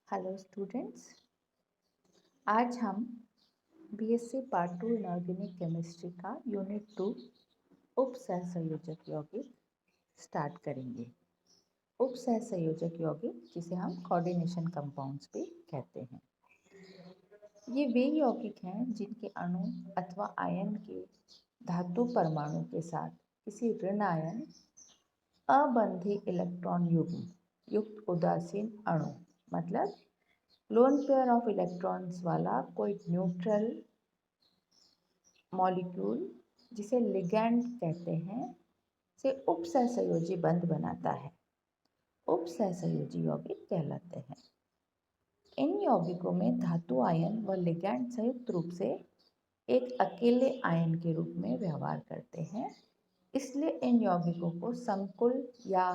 Hello students. आज हम BSc part 2 inorganic chemistry का यूनिट 2 उप सहसंयोजक यौगिक स्टार्ट करेंगे। उप सहसंयोजक यौगिक जिसे हम कोऑर्डिनेशन कंपाउंड्स भी कहते हैं, ये वे यौगिक हैं जिनके अणु अथवा आयन के धातु परमाणु के साथ किसी ऋण आयन अबंधी इलेक्ट्रॉन युग्म युक्त उदासीन अणु मतलब लोन पेयर ऑफ इलेक्ट्रॉन्स वाला कोई न्यूट्रल मॉलिक्यूल जिसे लिगैंड कहते हैं से उपसहसंयोजी बंध बनाता है, उपसहसंयोजी यौगिक कहलाते हैं। इन यौगिकों में धातु आयन व लिगैंड संयुक्त रूप से एक अकेले आयन के रूप में व्यवहार करते हैं, इसलिए इन यौगिकों को संकुल या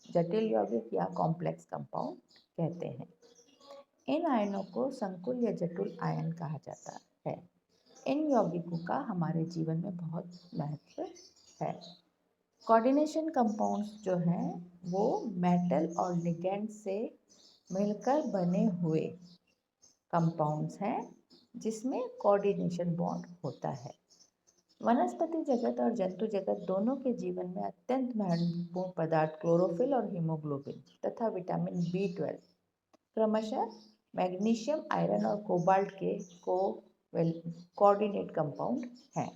जटिल यौगिक या कॉम्प्लेक्स कंपाउंड कहते हैं। इन आयनों को संकुल या जटिल आयन कहा जाता है। इन यौगिकों का हमारे जीवन में बहुत महत्व है। कोऑर्डिनेशन कंपाउंड्स जो हैं वो मेटल और लिगैंड से मिलकर बने हुए कंपाउंड्स हैं जिसमें कोऑर्डिनेशन बॉन्ड होता है। वनस्पति जगत और जंतु जगत दोनों के जीवन में अत्यंत महत्वपूर्ण पदार्थ क्लोरोफिल और हीमोग्लोबिन तथा विटामिन B12 क्रमशः मैग्नीशियम, आयरन और कोबाल्ट के कोऑर्डिनेट कंपाउंड हैं।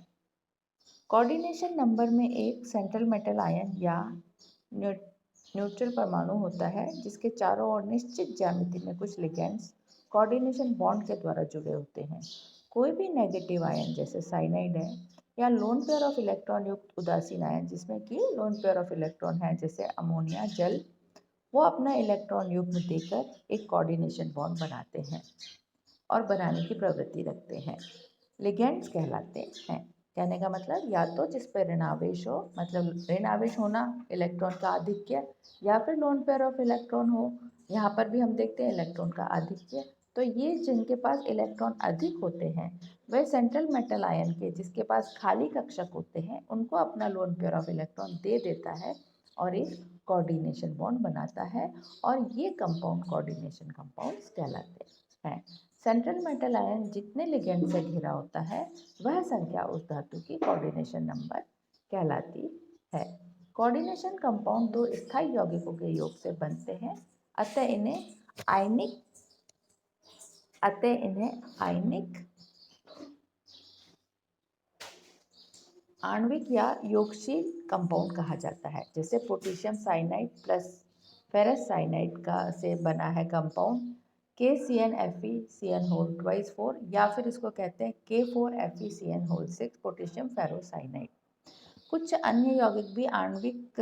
कोऑर्डिनेशन नंबर में एक सेंट्रल मेटल आयन या न्यूट्रल परमाणु होता है जिसके चारों ओर निश्चित ज्यामिति में कुछ लिगेंड्स कोऑर्डिनेशन बॉन्ड के द्वारा जुड़े होते हैं। कोई भी नेगेटिव आयन जैसे साइनाइड है या लोन पेयर ऑफ इलेक्ट्रॉन युक्त उदासीन आयन जिसमें कि लोन पेयर ऑफ इलेक्ट्रॉन है जैसे अमोनिया, जल, वो अपना इलेक्ट्रॉन युग्म देकर एक कोऑर्डिनेशन बॉन्ड बनाते हैं और बनाने की प्रवृत्ति रखते हैं, लिगेंड्स कहलाते हैं। कहने का मतलब या तो जिस पर ऋणावेश हो, मतलब ऋणावेश होना, इलेक्ट्रॉन का आधिक्य, या फिर लोन पेयर ऑफ इलेक्ट्रॉन हो, यहाँ पर भी हम देखते हैं इलेक्ट्रॉन का आधिक्य। तो ये जिनके पास इलेक्ट्रॉन अधिक होते हैं वह सेंट्रल मेटल आयन के जिसके पास खाली कक्षक होते हैं उनको अपना लोन पेयर ऑफ इलेक्ट्रॉन दे देता है और एक कोऑर्डिनेशन बॉन्ड बनाता है और ये कंपाउंड कोऑर्डिनेशन कंपाउंड्स कहलाते हैं। सेंट्रल मेटल आयन जितने लिगेंड से घिरा होता है वह संख्या उस धातु की कोऑर्डिनेशन नंबर कहलाती है। कोऑर्डिनेशन कंपाउंड दो स्थायी यौगिकों के योग से बनते हैं, अतः इन्हें आयनिक, आणविक या योगशील कंपाउंड कहा जाता है। जैसे potassium cyanide plus ferrous cyanide का से बना है कंपाउंड KCnFeCn होल ट्वाइस 4 या फिर इसको कहते हैं K4FeCn होल 6 पोटेशियम फेरोसाइनाइड। कुछ अन्य यौगिक भी आणविक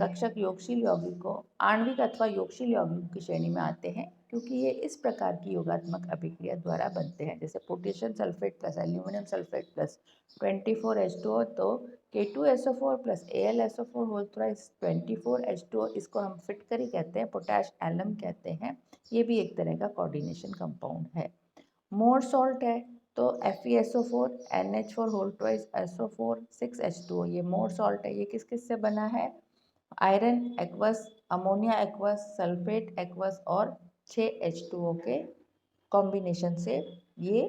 कक्षक योगशील यौगिकों आणविक अथवा योगशील यौगिकों की श्रेणी में आते हैं क्योंकि ये इस प्रकार की योगात्मक अभिक्रिया द्वारा बनते हैं। जैसे potassium sulphate plus aluminium sulphate plus 24H2O तो K2SO4 plus AlSO4 whole thrice 24H2O, इसको हम फिटकरी कहते हैं, पोटैश एलम कहते हैं। ये भी एक तरह का कोऑर्डिनेशन कंपाउंड है। मोर सॉल्ट है तो FeSO4 NH4 whole twice SO4 6H2O, ये मोर सॉल्ट है। ये किस किस से बना है? Iron aqueous, ammonia aqueous, sulphate aqueous और 6H2O के कॉम्बिनेशन से ये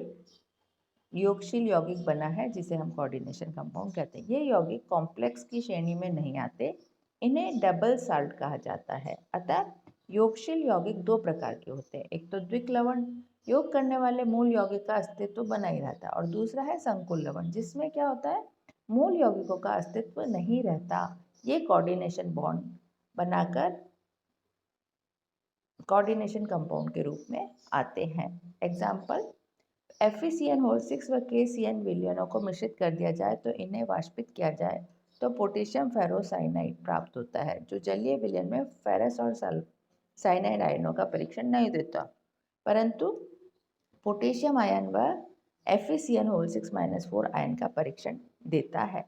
योगशील यौगिक बना है जिसे हम कोऑर्डिनेशन कंपाउंड कहते हैं। ये यौगिक कॉम्प्लेक्स की श्रेणी में नहीं आते, इन्हें डबल साल्ट कहा जाता है। अतः योगशील यौगिक दो प्रकार के होते हैं, एक तो द्विक लवण, योग करने वाले मूल यौगिक का अस्तित्व बना ही रहता है, और दूसरा है संकुल लवण जिसमें क्या होता है, मूल यौगिकों का अस्तित्व नहीं रहता। ये कोऑर्डिनेशन बॉन्ड बनाकर कोऑर्डिनेशन कंपाउंड के रूप में आते हैं। एग्जाम्पल, FeCn होल 6 व KCn विलयनों को मिश्रित कर दिया जाए तो इन्हें वाष्पित किया जाए तो पोटेशियम फेरोसाइनाइड प्राप्त होता है, जो जलीय विलयन में फेरस और साइनाइड आयनों का परीक्षण नहीं देता, परंतु पोटेशियम आयन व FeCn होल 6-4 आयन का परीक्षण देता है।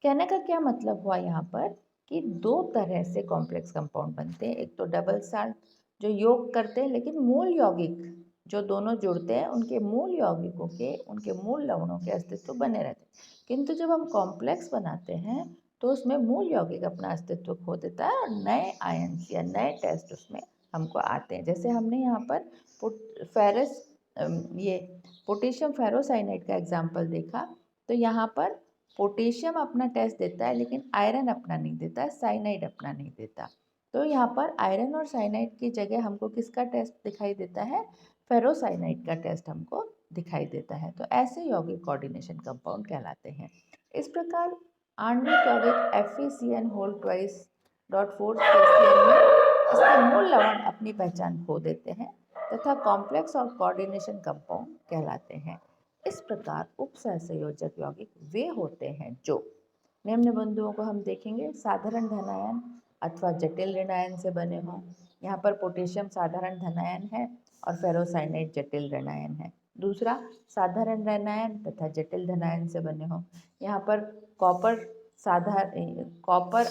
कहने का क्या मतलब हुआ यहाँ पर कि दो तरह से कॉम्प्लेक्स कंपाउंड बनते हैं, एक तो डबल साल्ट जो योग करते हैं लेकिन मूल यौगिक जो दोनों जुड़ते हैं उनके मूल यौगिकों के, उनके मूल लवणों के अस्तित्व बने रहते हैं, किंतु जब हम कॉम्प्लेक्स बनाते हैं तो उसमें मूल यौगिक अपना अस्तित्व खो देता है और नए आयन या नए टेस्ट उसमें हमको आते हैं। जैसे हमने यहाँ पर ये पोटेशियम फेरोसाइनाइड का एग्जाम्पल देखा, तो यहाँ पर पोटेशियम अपना टेस्ट देता है लेकिन आयरन अपना नहीं देता, साइनाइड अपना नहीं देता। तो यहाँ पर आयरन और साइनाइड की जगह हमको किसका टेस्ट दिखाई देता है? फेरोसाइनाइड का टेस्ट हमको दिखाई देता है। तो ऐसे यौगिक कोऑर्डिनेशन कंपाउंड कहलाते हैं। इस प्रकार आणविक यौगिक FeCN whole twice dot 4 KCN में इसके मूल लवण अपनी पहचान खो देते हैं तथा कॉम्प्लेक्स और कोऑर्डिनेशन कंपाउंड कहलाते हैं। इस प्रकार उपसहसंयोजक यौगिक वे होते हैं जो निम्न बिंदुओं को हम देखेंगे। साधारण धनायन अथवा जटिल ऋणायन से बने हों। यहाँ पर पोटेशियम साधारण धनायन है और फेरोसाइनाइड जटिल ऋणायन है। दूसरा, साधारण ऋणायन तथा जटिल धनायन से बने हों। यहाँ पर कॉपर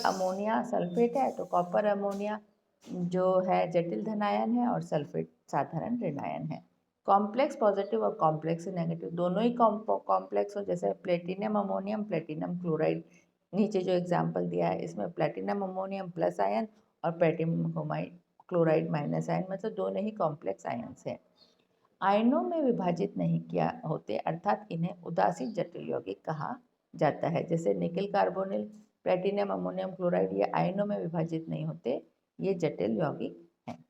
अमोनिया सल्फेट है, तो कॉपर अमोनिया जो है जटिल धनायन है और सल्फेट साधारण ऋणायन है। कॉम्प्लेक्स पॉजिटिव और कॉम्प्लेक्स नेगेटिव दोनों ही कॉम्प्लेक्स हो, जैसे प्लेटिनम अमोनियम प्लेटिनम क्लोराइड, नीचे जो एग्जाम्पल दिया है इसमें प्लेटिनम अमोनियम प्लस आयन और प्लेटिनम क्लोराइड माइनस आयन, मतलब दोनों ही कॉम्प्लेक्स आयन्स हैं। आयनों में विभाजित नहीं किया होते, अर्थात इन्हें उदासीन जटिल यौगिक कहा जाता है। जैसे nickel carbonyl platinum ammonium chloride, ये आयनों में विभाजित नहीं होते, ये जटिल यौगिक हैं।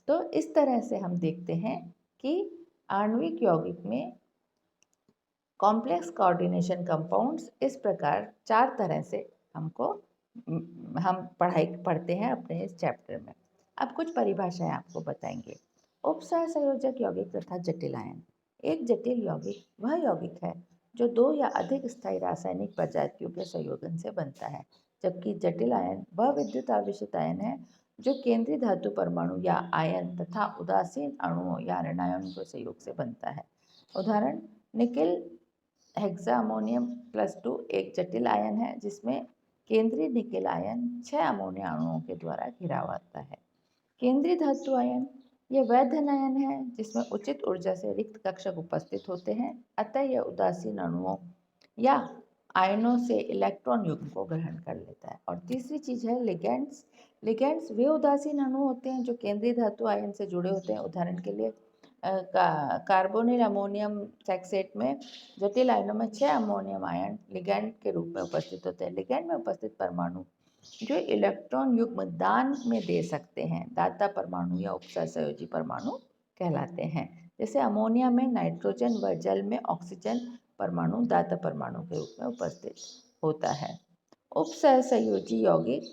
तो इस तरह से हम देखते हैं कि आणविक यौगिक में कॉम्प्लेक्स कोऑर्डिनेशन कंपाउंड्स इस प्रकार 4 तरह से हम पढ़ते हैं अपने इस चैप्टर में। अब कुछ परिभाषाएं आपको बताएंगे। उपसहसंयोजक यौगिक तथा जटिल आयन। एक जटिल यौगिक वह यौगिक है जो 2 या अधिक स्थायी रासायनिक प्रजातियों के संयोजन से बनता है, जबकि जटिल आयन वह विद्युत आवेशित आयन है जो केंद्रीय धातु परमाणु या आयन तथा उदासीन अणुओं या ऋणायनों के संयोग से बनता है। उदाहरण, निकिल हेक्साअमोनियम +2 एक जटिल आयन है जिसमें केंद्रीय निकिल आयन 6 अमोनिया अणुओं के द्वारा घिरा होता है। केंद्रीय धातु आयन यह वह धन आयन है जिसमें उचित ऊर्जा से रिक्त कक्षक उपस्थित होते हैं, अतः यह उदासीन अणुओं या आयनों से इलेक्ट्रॉन युग्म को ग्रहण कर लेता है। और तीसरी चीज है लिगेंड्स। लिगेंड्स वे उदासीन अणु होते हैं जो केंद्रीय धातु आयन से जुड़े होते हैं। उदाहरण के लिए कार्बोनिल अमोनियम सैक्सेट में जटिल आयनों में 6 अमोनियम आयन लिगेंड के रूप में उपस्थित होते हैं। लिगेंड में उपस्थित परमाणु जो इलेक्ट्रॉन युग्म दान में दे सकते हैं, दाता परमाणु या उपसहसंयोजी परमाणु कहलाते हैं। जैसे अमोनिया में नाइट्रोजन व जल में ऑक्सीजन परमाणु दाता परमाणु के रूप में उपस्थित होता है। उपसहसंयोजी यौगिक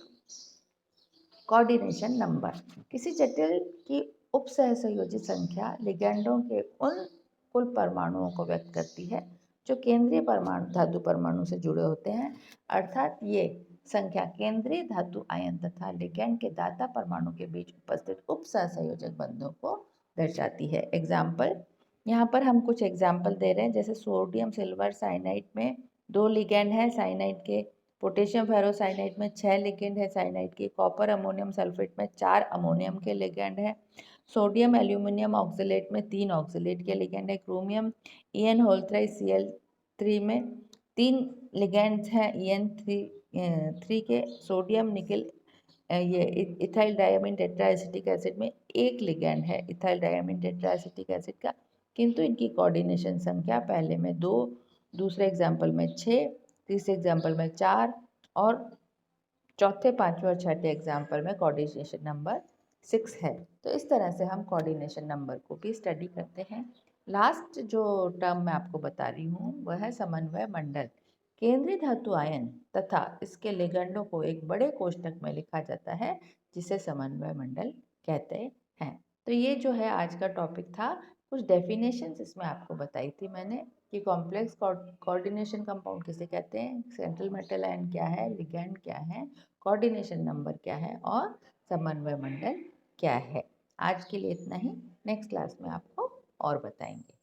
कोऑर्डिनेशन नंबर। किसी जटिल की उपसहसंयोजी संख्या लिगैंडों के उन कुल परमाणुओं को व्यक्त करती है जो केंद्रीय परमाणु धातु परमाणु से जुड़े होते हैं, अर्थात ये संख्या केंद्रीय धातु आयन तथा लिगैंड के दाता परमाणु के बीच उपस्थित उपसहसंयोजक बंधों को दर्शाती है। एग्जाम्पल, यहाँ पर हम कुछ एग्जाम्पल दे रहे हैं। जैसे सोडियम सिल्वर साइनाइड में 2 लिगैंड है साइनाइड के, पोटेशियम फेरोसाइनाइड में 6 लिगैंड है साइनाइड के, कॉपर अमोनियम सल्फेट में 4 अमोनियम के लिगैंड है, सोडियम एल्यूमिनियम ऑक्सलेट में 3 ऑक्सलेट के लिगैंड है, chromium EN whole thrice Cl3 में 3 लिगैंड्स हैं EN3 के, सोडियम निकिल ये इथाइल डायमीन टेट्राएसिटिक एसिड में 1 लिगैंड है इथाइल डायमीन टेट्राएसिटिक एसिड का, किंतु इनकी कोऑर्डिनेशन संख्या पहले में 2, दूसरे एग्जाम्पल में 6, तीसरे एग्जाम्पल में 4 और चौथे, पांचवें और छठे एग्जाम्पल में कोऑर्डिनेशन नंबर 6 है। तो इस तरह से हम कोऑर्डिनेशन नंबर को भी स्टडी करते हैं। लास्ट जो टर्म मैं आपको बता रही हूँ वह है समन्वय मंडल। केंद्रीय धातु आयन तथा इसके लिगैंडों को एक बड़े कोष्ठक में लिखा जाता है जिसे समन्वय मंडल कहते हैं। तो ये जो है आज का टॉपिक था। कुछ डेफिनेशंस इसमें आपको बताई थी मैंने कि कॉम्प्लेक्स कोऑर्डिनेशन कंपाउंड किसे कहते हैं, सेंट्रल मेटल आयन क्या है, लिगैंड क्या है, कोऑर्डिनेशन नंबर क्या है और समन्वय मंडल क्या है। आज के लिए इतना ही, नेक्स्ट क्लास में आपको और बताएंगे।